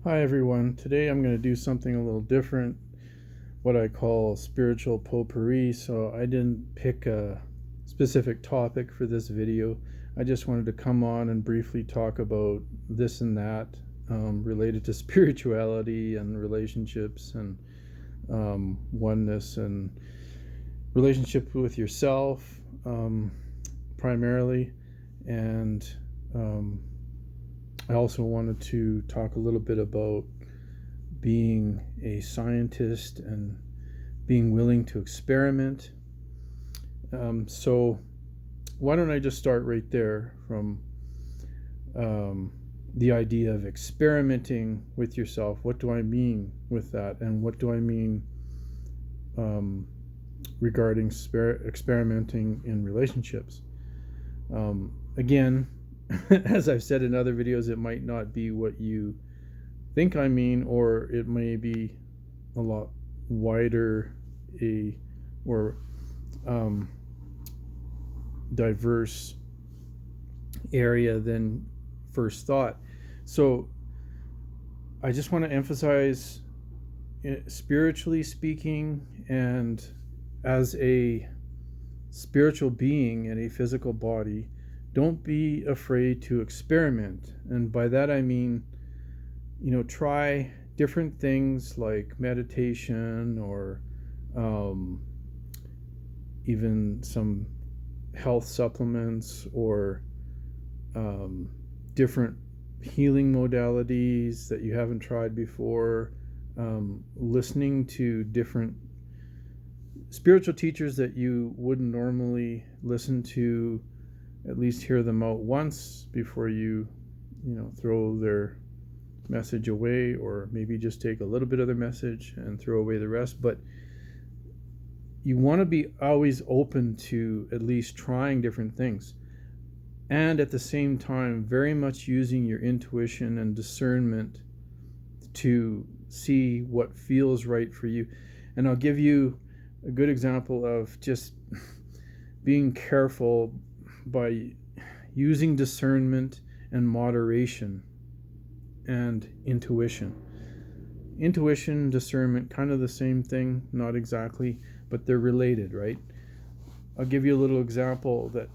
Hi everyone. Today I'm going to do something a little different, what I call spiritual potpourri. So I didn't pick a specific topic for this video. I just wanted to come on and briefly talk about this and that related to spirituality and relationships and oneness and relationship with yourself primarily. And um, I also wanted to talk a little bit about being a scientist and being willing to experiment. So, why don't I just start right there from um, the idea of experimenting with yourself? What do I mean with that? And what do I mean um, regarding experimenting in relationships? Again, as I've said in other videos, it might not be what you think I mean, or it may be a lot wider or um, diverse area than first thought. So I just want to emphasize, spiritually speaking, and as a spiritual being in a physical body, don't be afraid to experiment. And by that I mean, try different things like meditation or um, even some health supplements or um, different healing modalities that you haven't tried before, listening to different spiritual teachers that you wouldn't normally listen to, at least hear them out once before you throw their message away, or maybe just take a little bit of their message and throw away the rest. But you want to be always open to at least trying different things, and at the same time very much using your intuition and discernment to see what feels right for you. And I'll give you a good example of just being careful by using discernment and moderation and intuition. Intuition, discernment, kind of the same thing, not exactly, but they're related, right? I'll give you a little example that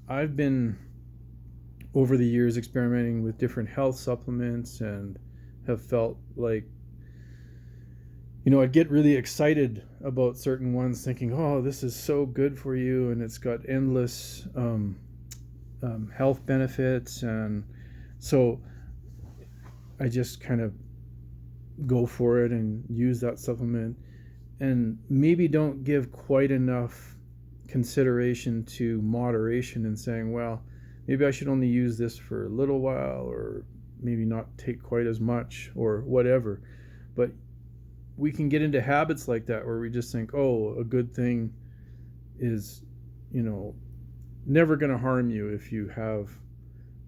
I've been over the years experimenting with different health supplements and have felt like, I'd get really excited about certain ones, thinking, oh, this is so good for you, and it's got endless health benefits. And so I just kind of go for it and use that supplement, and maybe don't give quite enough consideration to moderation and saying, well, maybe I should only use this for a little while, or maybe not take quite as much, or whatever. But we can get into habits like that where we just think, oh, a good thing is, never going to harm you if you have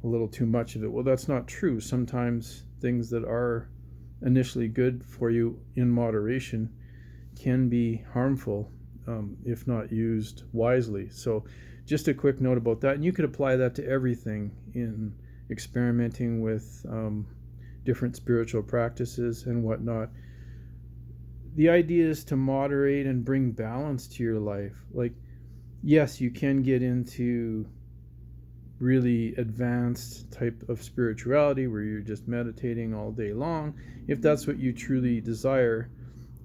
a little too much of it. Well, that's not true. Sometimes things that are initially good for you in moderation can be harmful if not used wisely. So just a quick note about that. And you could apply that to everything in experimenting with different spiritual practices and whatnot. The idea is to moderate and bring balance to your life. Like, yes, you can get into really advanced type of spirituality where you're just meditating all day long. If that's what you truly desire,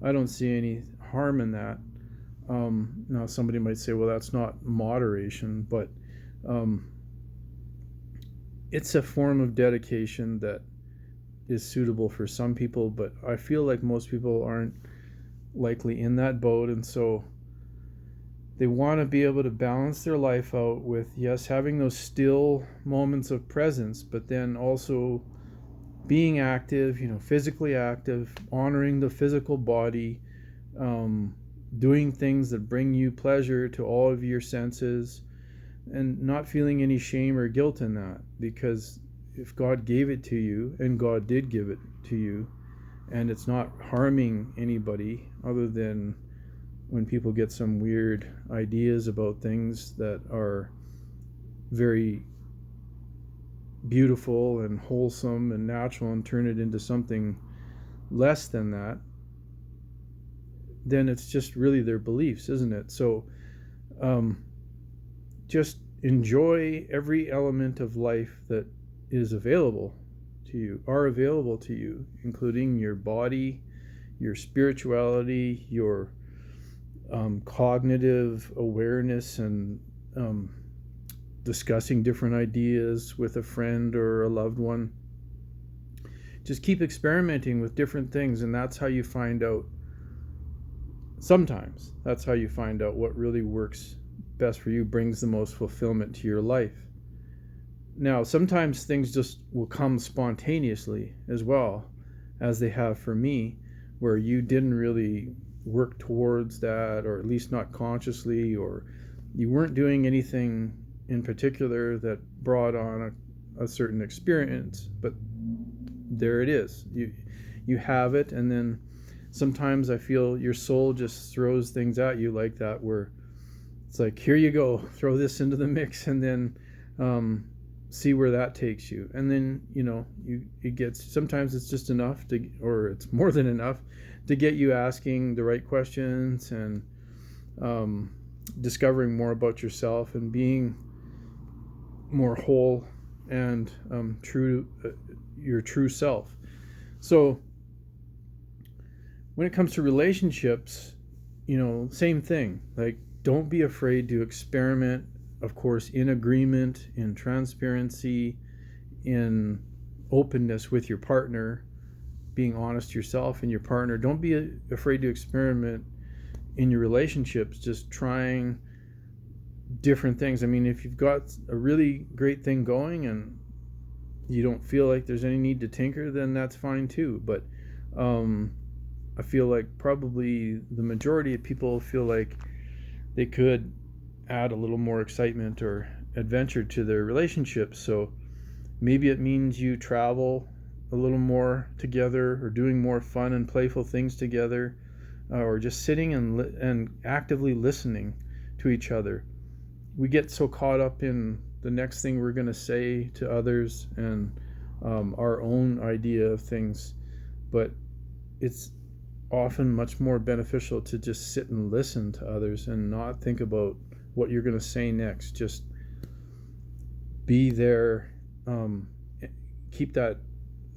I don't see any harm in that. Now, somebody might say, well, that's not moderation, but it's a form of dedication that is suitable for some people, but I feel like most people aren't likely in that boat, and so they want to be able to balance their life out with, yes, having those still moments of presence, but then also being active, physically active, honoring the physical body, doing things that bring you pleasure to all of your senses, and not feeling any shame or guilt in that. Because if God gave it to you, and God did give it to you, and it's not harming anybody, other than when people get some weird ideas about things that are very beautiful and wholesome and natural and turn it into something less than that, then it's just really their beliefs, isn't it? So um, just enjoy every element of life that is available to you, including your body, your spirituality, your cognitive awareness, and um, discussing different ideas with a friend or a loved one. Just keep experimenting with different things, and that's how you find out. Sometimes that's how you find out what really works best for you, brings the most fulfillment to your life. Now, sometimes things just will come spontaneously as well, as they have for me, where you didn't really work towards that, or at least not consciously, or you weren't doing anything in particular that brought on a certain experience, but there it is. You have it, and then sometimes I feel your soul just throws things at you like that, where it's like, here you go, throw this into the mix, and then see where that takes you. And then it gets, sometimes it's just enough to, or it's more than enough to get you asking the right questions and discovering more about yourself and being more whole and true, your true self. So when it comes to relationships, same thing. Like, don't be afraid to experiment, of course, in agreement, in transparency, in openness with your partner, being honest to yourself and your partner. Don't be afraid to experiment in your relationships, just trying different things. I mean, if you've got a really great thing going and you don't feel like there's any need to tinker, then that's fine too. But I feel like probably the majority of people feel like they could add a little more excitement or adventure to their relationships. So maybe it means you travel a little more together, or doing more fun and playful things together, or just sitting and actively listening to each other. We get so caught up in the next thing we're going to say to others and our own idea of things, but it's often much more beneficial to just sit and listen to others and not think about what you're going to say next. Just be there, keep that,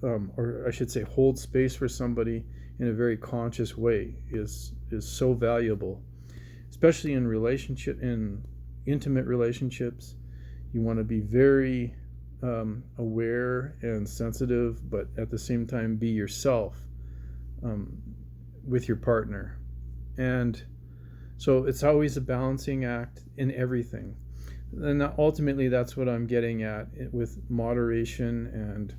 or I should say, hold space for somebody in a very conscious way is so valuable, especially in intimate relationships. You want to be very aware and sensitive, but at the same time be yourself with your partner. And so it's always a balancing act in everything. And ultimately that's what I'm getting at with moderation and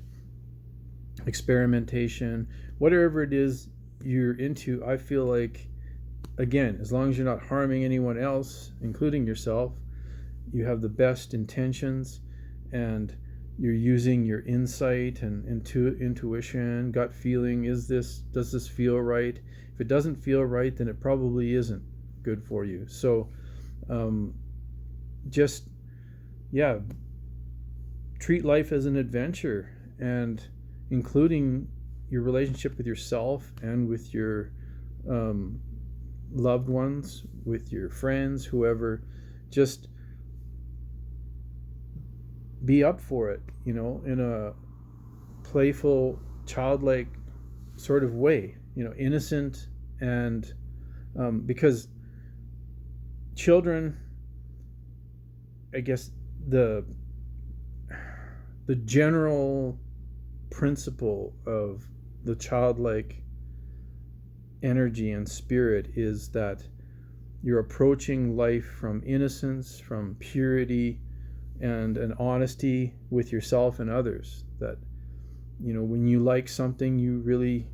experimentation. Whatever it is you're into, I feel like, again, as long as you're not harming anyone else, including yourself, you have the best intentions, and you're using your insight and intuition, gut feeling. Does this feel right? If it doesn't feel right, then it probably isn't good for you. So just treat life as an adventure, and including your relationship with yourself and with your loved ones, with your friends, whoever. Just be up for it, in a playful, childlike sort of way, innocent. And because children, I guess the general principle of the childlike energy and spirit is that you're approaching life from innocence, from purity, and an honesty with yourself and others. That when you like something, you really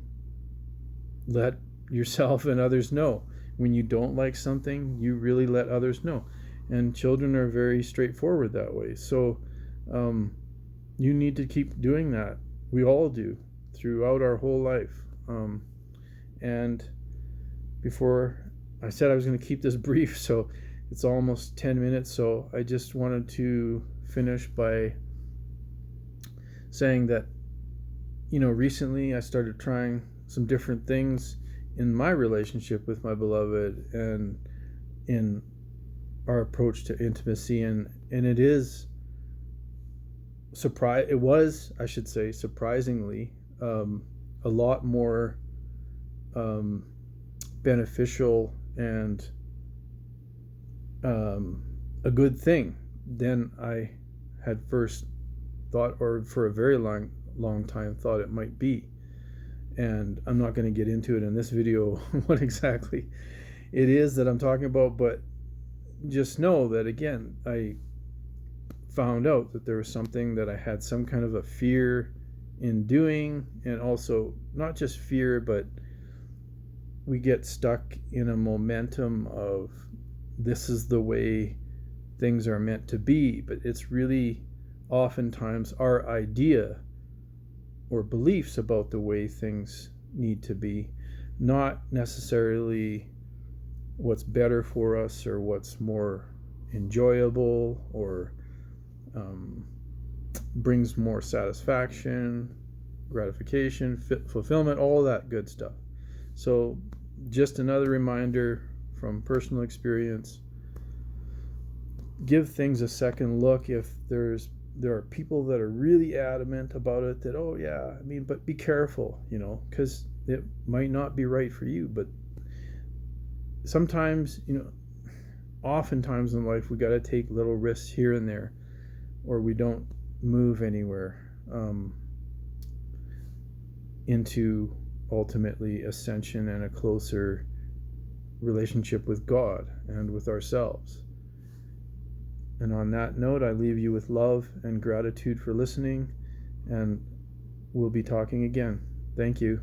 let yourself and others know. When you don't like something, you really let others know. And children are very straightforward that way. So you need to keep doing that. We all do throughout our whole life. And before I said I was going to keep this brief, so it's almost 10 minutes. So I just wanted to finish by saying that, recently I started trying some different things in my relationship with my beloved and in our approach to intimacy, and it was, I should say, surprisingly, a lot more um, beneficial and a good thing than I had first thought, or for a very long time thought it might be. And I'm not going to get into it in this video what exactly it is that I'm talking about, but just know that, again, I found out that there was something that I had some kind of a fear in doing, and also not just fear, but we get stuck in a momentum of this is the way things are meant to be, but it's really oftentimes our idea or beliefs about the way things need to be, not necessarily what's better for us or what's more enjoyable or brings more satisfaction, gratification, fulfillment, all that good stuff. So just another reminder from personal experience, give things a second look. If there are people that are really adamant about it, that, oh yeah, but be careful, because it might not be right for you. But sometimes, oftentimes in life, we got to take little risks here and there, or we don't move anywhere into ultimately ascension and a closer relationship with God and with ourselves. And on that note, I leave you with love and gratitude for listening, and we'll be talking again. Thank you.